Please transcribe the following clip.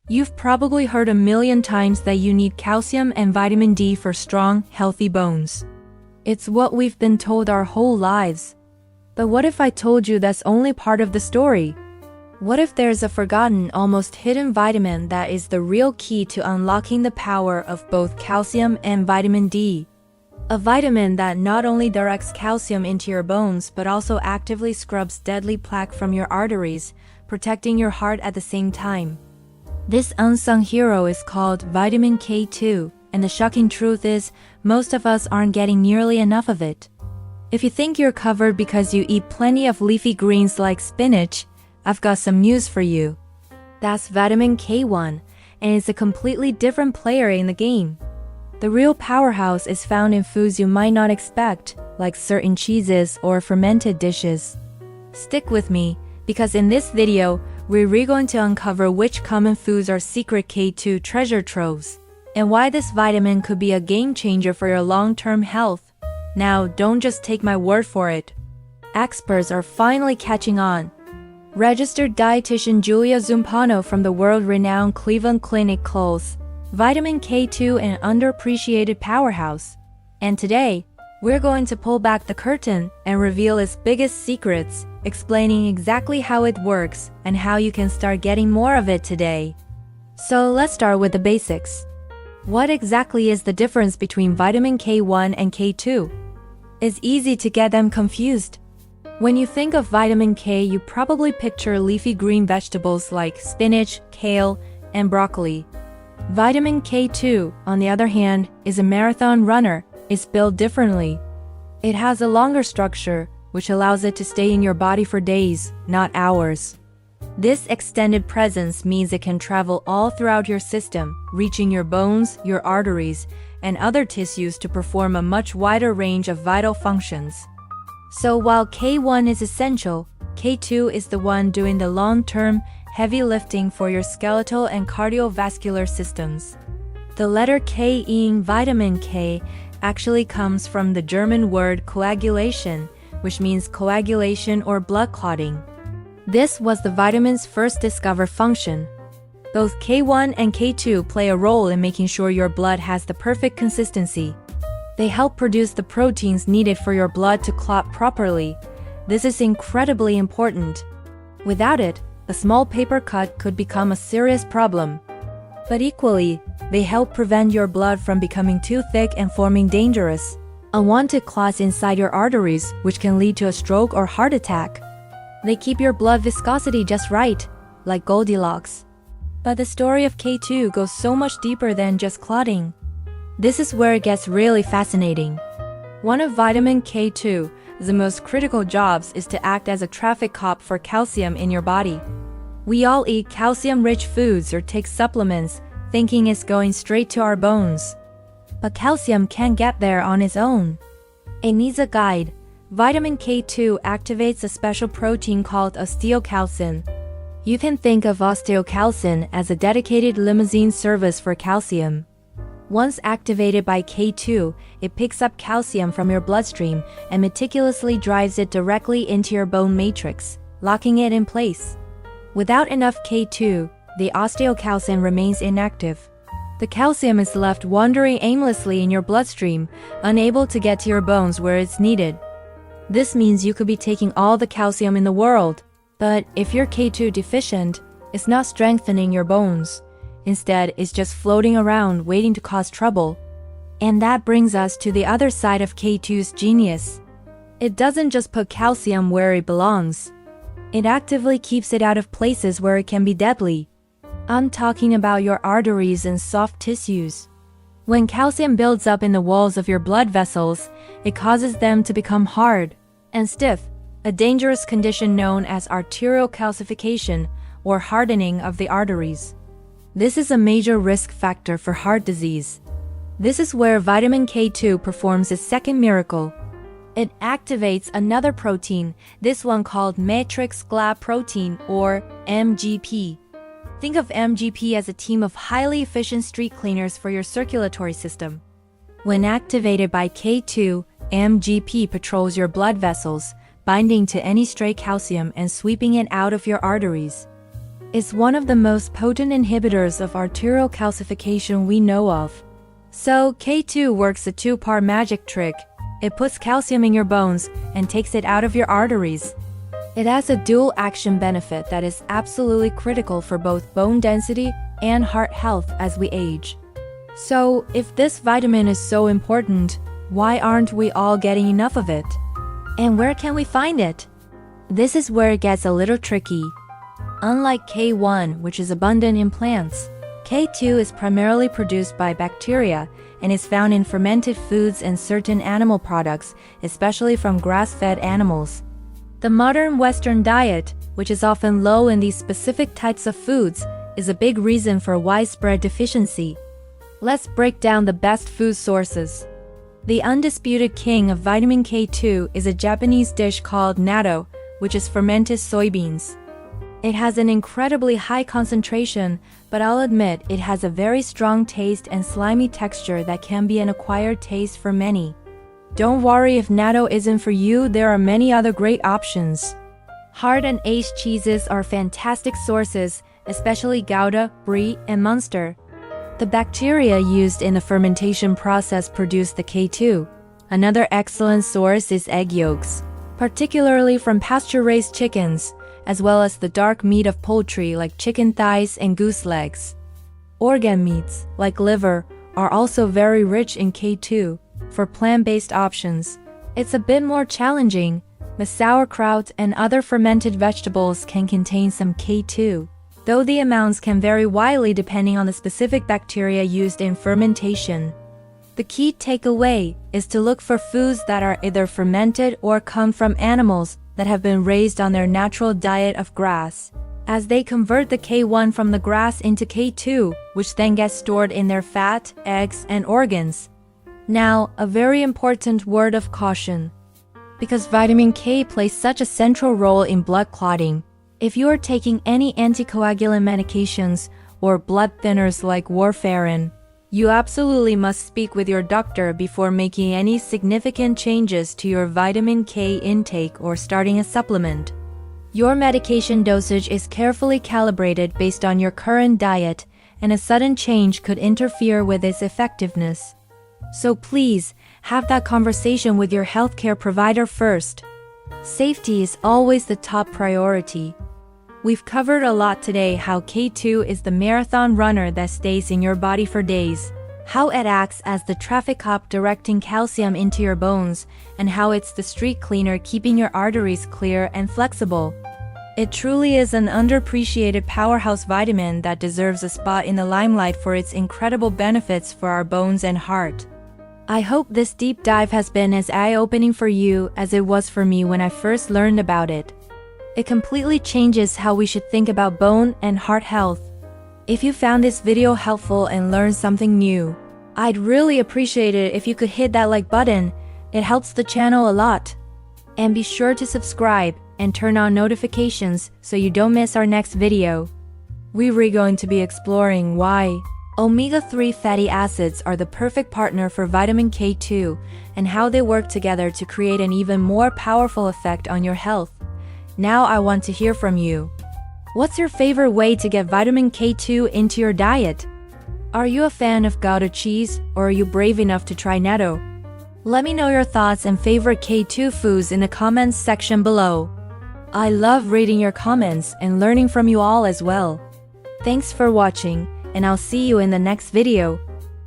You've probably heard a million times that you need calcium and vitamin D for strong, healthy bones. It's what we've been told our whole lives. But what if I told you that's only part of the story? What if there's a forgotten, almost hidden vitamin that is the real key to unlocking the power of both calcium and vitamin D? A vitamin that not only directs calcium into your bones but also actively scrubs deadly plaque from your arteries, protecting your heart at the same time. This unsung hero is called vitamin K2, and the shocking truth is, most of us aren't getting nearly enough of it. If you think you're covered because you eat plenty of leafy greens like spinach, I've got some news for you. That's vitamin K1, and it's a completely different player in the game. The real powerhouse is found in foods you might not expect, like certain cheeses or fermented dishes. Stick with me, because in this video, we're going to uncover which common foods are secret K2 treasure troves, and why this vitamin could be a game changer for your long-term health. Now, don't just take my word for it. Experts are finally catching on. Registered Dietitian Julia Zumpano from the world-renowned Cleveland Clinic calls vitamin K2 an underappreciated powerhouse. And today, we're going to pull back the curtain and reveal its biggest secrets, explaining exactly how it works and how you can start getting more of it today. So let's start with the basics. What exactly is the difference between vitamin K1 and K2? It's easy to get them confused. When you think of vitamin K, you probably picture leafy green vegetables like spinach, kale, and broccoli. Vitamin K2, on the other hand, is a marathon runner. It's built differently. It has a longer structure, which allows it to stay in your body for days, not hours. This extended presence means it can travel all throughout your system, reaching your bones, your arteries, and other tissues to perform a much wider range of vital functions. So while K1 is essential, K2 is the one doing the long-term, heavy lifting for your skeletal and cardiovascular systems. The letter K in vitamin K actually comes from the German word coagulation, which means coagulation or blood clotting. This was the vitamin's first discovered function. Both K1 and K2 play a role in making sure your blood has the perfect consistency. They help produce the proteins needed for your blood to clot properly. This is incredibly important. Without it, a small paper cut could become a serious problem. But equally, they help prevent your blood from becoming too thick and forming dangerous, unwanted clots inside your arteries, which can lead to a stroke or heart attack. They keep your blood viscosity just right, like Goldilocks. But the story of K2 goes so much deeper than just clotting. This is where it gets really fascinating. One of vitamin K2's most critical jobs is to act as a traffic cop for calcium in your body. We all eat calcium-rich foods or take supplements, thinking it's going straight to our bones. But calcium can't get there on its own. It needs a guide. Vitamin K2 activates a special protein called Osteocalcin. You can think of Osteocalcin as a dedicated limousine service for calcium. Once activated by K2, it picks up calcium from your bloodstream and meticulously drives it directly into your bone matrix, locking it in place. Without enough K2, the osteocalcin remains inactive. The calcium is left wandering aimlessly in your bloodstream, unable to get to your bones where it's needed. This means you could be taking all the calcium in the world, but if you're K2 deficient, it's not strengthening your bones. Instead, it's just floating around waiting to cause trouble. And that brings us to the other side of K2's genius. It doesn't just put calcium where it belongs. It actively keeps it out of places where it can be deadly. I'm talking about your arteries and soft tissues. When calcium builds up in the walls of your blood vessels, it causes them to become hard and stiff, a dangerous condition known as arterial calcification or hardening of the arteries. This is a major risk factor for heart disease. This is where vitamin K2 performs its second miracle. It activates another protein, this one called matrix glycoprotein or MGP. Think of MGP as a team of highly efficient street cleaners for your circulatory system. When activated by K2, MGP patrols your blood vessels, binding to any stray calcium and sweeping it out of your arteries. is one of the most potent inhibitors of arterial calcification we know of. So, K2 works a two-part magic trick. It puts calcium in your bones and takes it out of your arteries. It has a dual action benefit that is absolutely critical for both bone density and heart health as we age. So, if this vitamin is so important, why aren't we all getting enough of it? And where can we find it? This is where it gets a little tricky. Unlike K1, which is abundant in plants, K2 is primarily produced by bacteria and is found in fermented foods and certain animal products, especially from grass-fed animals. The modern Western diet, which is often low in these specific types of foods, is a big reason for widespread deficiency. Let's break down the best food sources. The undisputed king of vitamin K2 is a Japanese dish called natto, which is fermented soybeans. It has an incredibly high concentration, but I'll admit it has a very strong taste and slimy texture that can be an acquired taste for many. Don't worry if natto isn't for you, there are many other great options. Hard and aged cheeses are fantastic sources, especially Gouda, Brie, and Munster. The bacteria used in the fermentation process produce the K2. Another excellent source is egg yolks, particularly from pasture-raised chickens, as well as the dark meat of poultry like chicken thighs and goose legs. Organ meats, like liver, are also very rich in K2. For plant-based options, it's a bit more challenging, but sauerkraut and other fermented vegetables can contain some K2, though the amounts can vary widely depending on the specific bacteria used in fermentation. The key takeaway is to look for foods that are either fermented or come from animals that have been raised on their natural diet of grass, as they convert the K1 from the grass into K2, which then gets stored in their fat, eggs, and organs. Now, a very important word of caution. Because vitamin K plays such a central role in blood clotting, if you are taking any anticoagulant medications or blood thinners like warfarin, you absolutely must speak with your doctor before making any significant changes to your vitamin K intake or starting a supplement. Your medication dosage is carefully calibrated based on your current diet, and a sudden change could interfere with its effectiveness. So please, have that conversation with your healthcare provider first. Safety is always the top priority. We've covered a lot today: how K2 is the marathon runner that stays in your body for days, how it acts as the traffic cop directing calcium into your bones, and how it's the street cleaner keeping your arteries clear and flexible. It truly is an underappreciated powerhouse vitamin that deserves a spot in the limelight for its incredible benefits for our bones and heart. I hope this deep dive has been as eye-opening for you as it was for me when I first learned about it. It completely changes how we should think about bone and heart health. If you found this video helpful and learned something new, I'd really appreciate it if you could hit that like button. It helps the channel a lot. And be sure to subscribe and turn on notifications so you don't miss our next video. We're going to be exploring why omega-3 fatty acids are the perfect partner for vitamin K2 and how they work together to create an even more powerful effect on your health. Now I want to hear from you. What's your favorite way to get vitamin K2 into your diet? Are you a fan of Gouda cheese, or are you brave enough to try natto? Let me know your thoughts and favorite K2 foods in the comments section below. I love reading your comments and learning from you all as well. Thanks for watching, and I'll see you in the next video.